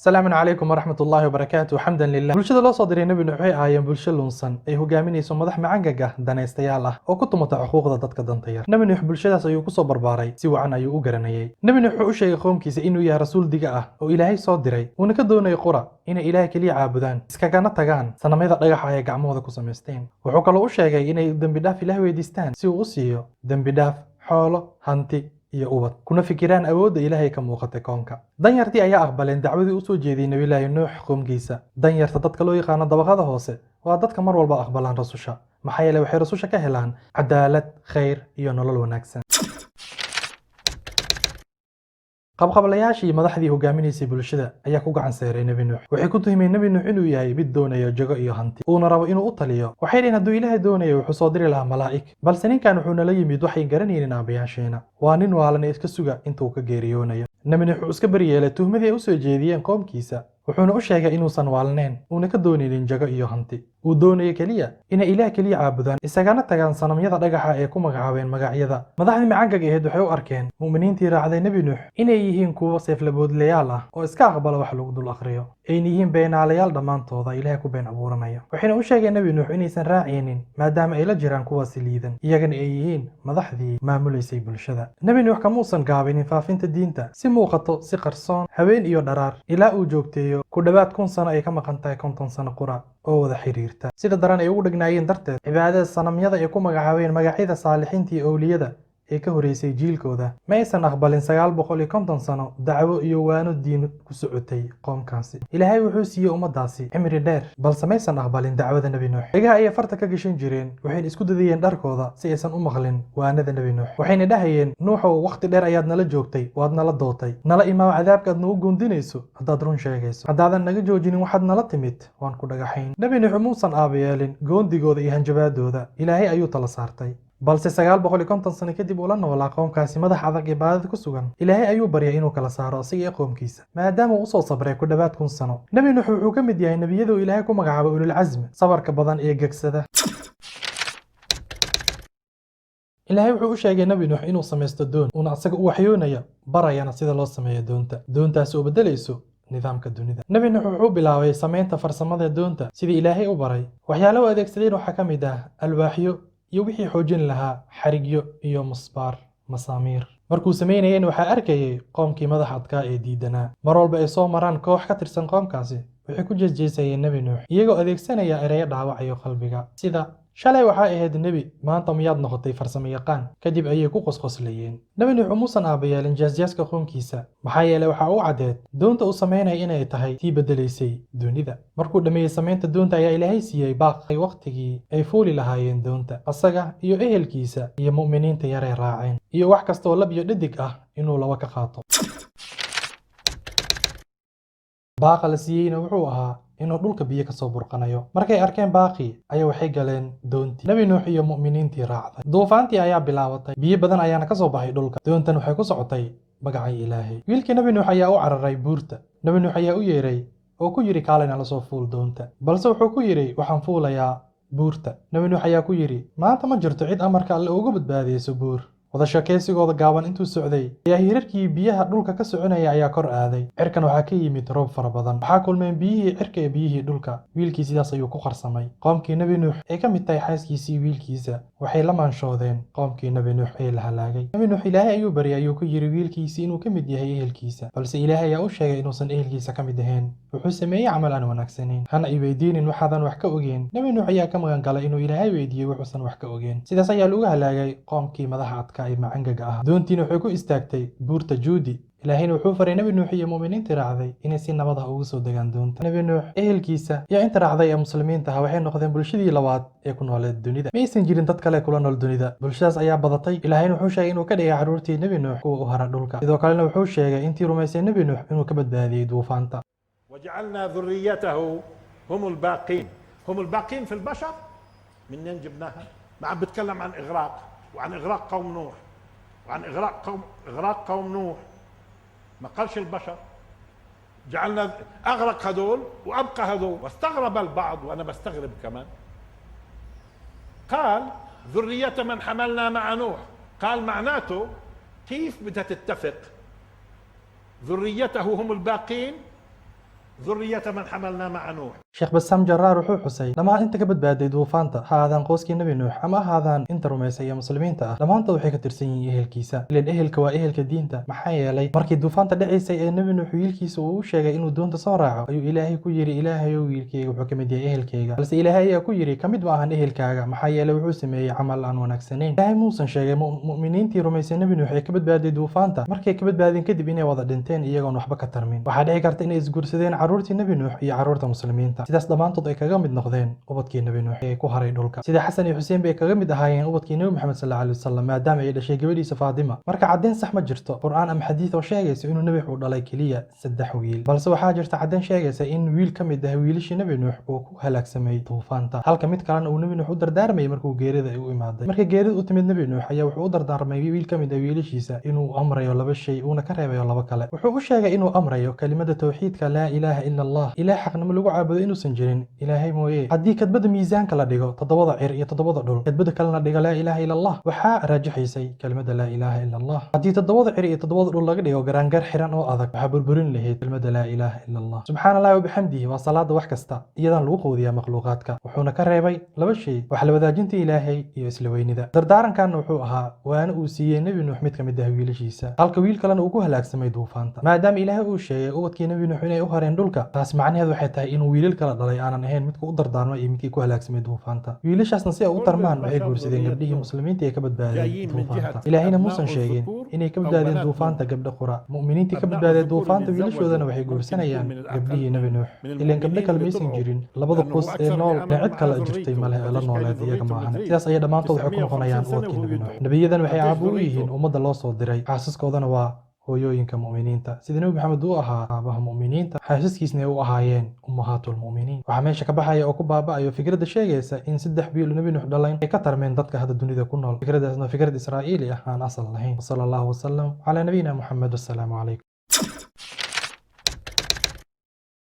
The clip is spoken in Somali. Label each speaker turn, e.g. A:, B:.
A: السلام عليكم ورحمة الله وبركاته. حمدا لله. bulshada loo soo diray nabi nuux waxay ahaayeen bulsho lunsan ay hogaaminayso madax macangag ah danaystayaal ah oo ku tumata xuquuqda dadka danta yar. nabi nuux bulshadaas ayuu ku soo barbaaray si wacan ayuu u garanayay. nabi nuux wuxuu u sheegay qoomkiisa inuu yahay rasuul diga ah oo ilaahay soo diray uuna ka doonayo qura inay ilaahay kaliya caabudaan iskagana tagaan sanamyada dhagaxa ay gacmahooda ku samaysteen. wuxuu kaloo u sheegay inay dembi dhaaf ilaahay weydiistaan si uu u siiyo dembi dhaaf xoolo hanti iyo ubad kuna fikiraan awoodda ilaahay ka muuqatay koonka. danyartii ayaa aqbaleen dacwadii u soo jeediyey nabilaahi nuux qoomkiisa. danyarta dadka loo yaqaano dabaqada hoose waa dadka mar walba aqbalaan rasusha maxaa yeelay waxay rasusha ka helaan cadaalad khayr iyo nolol wanaagsan. qabqablayaashii madaxdii hogaaminaysay bulshada ayaa ku gacan seeray nabi nuux. waxay ku tuhmeen nabi nuux inuu yahay mid doonayo jago iyo hanti uuna rabo inuu u taliyo. waxay dhaheen hadduu ilaahay doonayo wuxuu soo diri lahaa malaa'ig, balse ninkan wuxuu nala yimid waxay garanaynin aabayaasheena. waa nin waalan ee iska suga intuu ka geeriyoonayo. nabi nuux wuxuu iska baryeelay tuhmadii ay u soo jeediyeen qoomkiisa wuxuuna u sheegay inuusan waalnayn uuna ka doonaynin jago iyo hanti. uu doonayo keliya inay ilaah keliya caabudaan isagana tagaan sanamyada dhagaxa ee ku magacaabeen magacyada. madaxdii macangag ahayd waxay u arkeen mu'miniintii raacday nabi nuux inay yihiin kuwo seeflaboodlayaal ah oo iska aqbala wax lagu dul akhriyo, ayna yihiin beenaalayaal dhammaantooda ilaahay ku been abuuranaya. waxayna u sheegeen nabi nuux inaysan raacaynin maadaama ay la jiraan kuwaasi liidan iyagana ay yihiin madaxdii maamulaysay bulshada. nabi nuux kamuusan gaabinin faafinta diinta si muuqato si qarsoon habeen iyo dharaar ilaa uu joogteeyo ku dhowaad 1000 sano ay ka maqan tahay 50 sano qura oo wada xiriirta. sida daran ay ugu dhignaayeen darteed cibaadada sanamyada ay ku magacaabeen magacyada saalixiinta iyo awliyada ee ka horeysay jiilkooda ma aysan aqbalin 950 sano dacwo iyo waano diin ku socotay qoomkaasi. ilaahay wuxuu siiyey ummadaasi cimri dheer balse ma aysan aqbalin dacwada nabi nuux. dhigaha ayay farta ka gashan jireen waxayna isku dadayeen dharkooda si aysan u maqlin waanada nabi nuux. waxayna dhahayeen nuuxow waqti dheer ayaad nala joogtay waad nala dootay nala imaam cadaabka aad nagu goondinayso haddaad run sheegayso haddaadan naga joojinin waxaad nala timid waan ku dhagaxayn. nabi nuux muusan aabayeelin goondigooda iyo hanjabaadooda ilaahay ayuu tala saartay balse 950 sano kadib uu la noolaa qoomkaasi madax adag ibaadada ku sugan. ilaahay ayuu baryay inuu kala saaro isaga iyo qoomkiisa maadaama uu usoo sabray ku dhowaad 1000 sano. nabi nuux wuxuu ka mid yahay nebiyada uu ilaahay ku magacaabay ulul casmi sabarka badan iyo gegsada. ilaahay wuxuu u sheegay nabi nuux inuu samaysto doon uuna asaga u waxyoonayo barayana sida loo sameeyo doontaasi oo bedelayso nidaamka dunida. nabi nuux wuxuu bilaabay samaynta farsamada doonta sidii ilaahay u baray. waxyaalaha uu adeegsadeen waxaa ka mid ah alwaaxyo iyo wixii xoojin lahaa xarigyo iyo musbaar masaamiir. markuu samaynayeen waxaa arkayay qoomkii madax adkaa ee diidanaa. mar walba ay soo maraan koox ka tirsan qoomkaasi waxay ku jeesjeesayeen nabi nuux iyagoo adeegsanaya ereyo dhaawacayo qalbiga sida shalay waxaa ahayd nebi maanta miyaad noqotay farsamo yaqaan. kadib ayay ku qosqoslayeen. nabi nuux umuusan aabayeelin jeesjeeska qoomkiisa maxaa yeelay waxaa u caddeed doonta uu samaynaya inay tahay tii bedelaysay dunida. markuu dhammeeyey samaynta doonta ayaa ilaahay siiyey baaqay waqtigii ay fuuli lahaayeen doonta asaga iyo ehelkiisa iyo mu'miniinta yaray raaceen iyo wax kastoo lab iyo dhadig ah inuu laba ka qaato. baaqa la siiyeyna wuxuu ahaa inuu dhulka biyo ka soo burqanayo. markay arkeen baaqii ayaa waxay galeen doontii. nabi nuux iyo mu'miniintii raacday. duufaantii ayaa bilaabatay biyo badan ayaana ka soo baxay dhulka. doontan waxay ku socotay magacay ilaahay. wiilkii nabi nuux ayaa u cararay buurta. nabi nuux ayaa u yeeray oo ku yidhi kaalina la soo fuul doonta balse wuxuu ku yidhi waxaan fuulayaa buurta. nabi nuux ayaa ku yidhi maanta ma jirto cid amarka alle uga badbaadiyeyso buur. wada sheekaysigooda gaaban intuu socday ayaa hirarkii biyaha dhulka ka soconaya ayaa kor aaday. cirkan waxaa ka yimid roob fara badan. waxaa kulmeen biyihii cirka ee biyihii dhulka. wiilkii sidaas ayuu ku qarsamay. qoomkii nabi nuux ee ka mid tahay xaaskiisii wiilkiisa waxay la maanshoodeen qoomkii nabi nuux ee la halaagay. nabi nuux ilaahay ayuu baryay ayuu ku yidhi wiilkiisii inuu ka mid yahay ehelkiisa balse ilaahay ayaa u sheegay inuusan ehelkiisa ka mid ahayn. wuxuu sameeyey camal aan wanaagsanayn. hana i weydiinin waxaadan wax ka ogeen. nabi nuux ayaa ka magan galay inuu ilaahay weydiiyey wuxuusan wax ka ogeen. sidaas ayaa lagu halaagay qoomkii madaxa adkaa ee macangaga ah. doontiina waxay ku istaagtay buurta juudi. ilaahayna wuxuu faray nabi nuux iyo mu'miniintii raacday inay si nabad ah ugu soo degaan doonta. nabi nuux ehelkiisa iyo inta raacday ee muslimiinta ah waxay noqdeen bulshadii labaad ee ku nooleed dunida. ma aysan jirin dad kale kula nool dunida. bulshadaas ayaa badatay. ilaahayna wuxuu sheegay inuu ka dhigay carruurtii nabi nuux kuwa u hara dhulka. sidoo kalena wuxuu sheegay intii rumaysay nabi nuux inuu ka badbaadiyey duufaanta.
B: وجعلنا ذريته هم الباقين في البشر. منين جبناها؟ ما عم بتكلم عن إغراق وعن إغراق قوم نوح وعن إغراق قوم نوح ما قالش البشر. جعلنا أغرق هذول وأبقى هذول. واستغرب البعض وأنا بستغرب كمان قال ذرية من حملنا مع نوح. قال معناته كيف بدها تتفق ذريته هم الباقين ذرية من حملنا مع نوح.
A: sheekh basaam jaraar wuxuu xusay dhammaan inta ka badbaaday duufaanta ha aadaan qoyskii nebi nuux ama ahaadaan inta rumaysa iyo muslimiinta ah dhammaantood waxay ka tirsan yihiin ehelkiisa ileen ehelka waa ehelka diinta maxaa yeelay markii duufaanta dhacaysay ee nebi nuux wiilkiisa uu u sheegay inuu doonta soo raaco ayuu ilaahay ku yidhi ilaahayow wiilkayga wuxuu ka mid yahay ehelkayga balse ilaahay ayaa ku yidhi ka mid ma ahan ehelkaaga maxaa yeelay wuxuu sameeyey camal aan wanaagsanayn ilaahay muusan sheegay mu'miniintii rumaysay nebi nuux ee ka badbaaday duufaanta markay ka badbaadeen kadib inay wada dhinteen iyagoon waxba ka tarmin waxaa dhici karta inay isguursadeen carruurtii nebi nuux iyo carruurta muslimiinta sidaas dhammaantood ay kaga mid noqdeen ubadkii nebi nuux ee ku haray dhulka sida xasan iyo xuseen bay kaga mid ahaayeen ubadkii nebi maxamed sallallahu alayhi wasallam maadaama ay dhashay gabadhiisa faadima marka caddeyn sax ma jirto qur'aan ama xadiis oo sheegaysa inuu nebi uu dhalay keliya 3 wiil balse waxaa jirta caddeyn sheegaysa in wiil ka mid ah wiilashii nebi nuux uu ku halaagsamay duufaanta halka mid kalena uu nebi nuux u dardaarmay markuu geerida u imaaday markii geerida u timid nebi nuux ayaa wuxuu u dardaarmay wiil ka mid ah wiilashiisa inuu amrayo 2 shay uuna ka reebayo 2 kale wuxuu u sheegay inuu amrayo kelimada tawxiidka laa ilaaha illa allah ilaah xaqnimo lagu caabudo inuusan jirin ilaahay mooyee haddii kadbada miisaanka la dhigo 7 cir iyo 7 dhul kadbada kalena dhigo laa ilaaha illa allah waxaa raajaxaysay kelimada laa ilaaha illa allah haddii 7 cir iyo 7 dhul laga dhigo garaangar xiran oo adag waxaa burburin lahayd kelimada laa ilaaha illa allah subxaanallahi wa bixamdihi waa salaada wax kasta iyadaan lagu quudiyaa makhluuqaadka wuxuuna ka reebay 2 shay wax la wadaajinta ilaahay iyo isla weynida dardaarankaana wuxuu ahaa waana uu siiyey nebi nuux mid ka mid ah wiilashiisa halka wiil kalena uu ku halaagsamay duufaanta maadaama ilaahay uu sheegay ubadkii nebi nuux inay u hareen dhulka taas macnaheedu waxay tahay inuu wiilal kala dhalay aanan ahayn midka u dardaarmay iyo midkii ku halaagsamay duufaanta wiilashaasna si ay u tarmaan waxay guursadeen gabdhihii muslimiinta ee ka badbaadeen duufaanta ilaahayna muusan sheegin inay ka badbaadeen duufaanta gabdho qura mu'miniintii ka badbaadeen duufaanta wiilashoodana waxay guursanayaan gabdhihii nebi nuux ileen gabdho kale maysan jirin labada qus ee nool ee cid kale jirtay maleh ee la nooleed iyaga maahan sidaas ayay dhammaantood waxay ku noqonayaan ubadkii nebi nuux nebiyadan waxay aabbo u yihiin ummadda loo soo diray xaasaskoodana waa hooyooyinka mu'miniinta sida nebi maxamed uu ahaa aabaha mu'miniinta xaasaskiisna ay u ahaayeen ummahaatul mu'miniin waxaa meesha ka baxaya oo ku baaba'ayo fikradda sheegaysa in 3 wiil nebi nuux dhalayn ay ka tarmeen dadka hadda dunida ku nool fikradaasna fikrad israa'iili ah aan asal lahayn wasala allahu wasalam calaa nabiyina muxamed wassalaamu calaykum